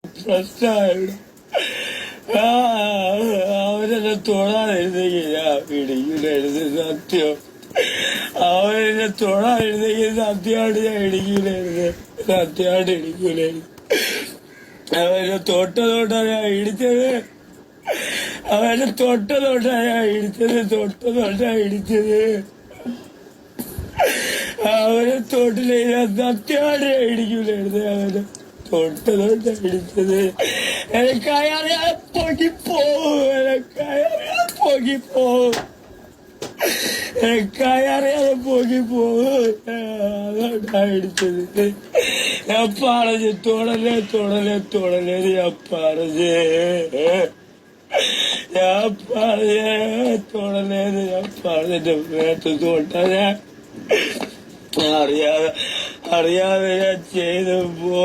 പ്രശ്നമായിരുന്നു. അവരെന്നെ തൊഴാതിരുന്നെങ്കിൽ ഞാൻ ഇടിക്കൂലായിരുന്നു. സത്യം, അവരെന്നെ തൊഴാതിരുന്നെങ്കിൽ സത്യമായിട്ട് ഞാൻ ഇടിക്കൂലായിരുന്നു. സത്യമായിട്ട് ഇടിക്കൂലായിരുന്നു. അവരെ തൊട്ട ഞാൻ ഇടിച്ചത്. അവരെ തൊട്ട ഞാൻ ഇടിച്ചത്. ഇടിച്ചത് അവരെ തൊട്ടില്ലേ ഞാൻ സത്യമായിട്ട് ഞാൻ ഇടിക്കൂലായിരുന്നു. അവരെ തൊട്ട ഇടിച്ചത്. എനിക്കറിയാതെ പൊങ്ങിപ്പോവും. എനിക്കറിയാതെ പൊങ്ങിപ്പോവും. അതാണ് ഇടിച്ചത്. ഞാൻ പറഞ്ഞു തൊടലേ ഞാൻ പറഞ്ഞു. തൊടലേന്ന് ഞാൻ പറഞ്ഞിട്ട് മേത്ത് തൊട്ടാ ഞാൻ അറിയാതെ ഞാൻ ചെയ്തു പോ.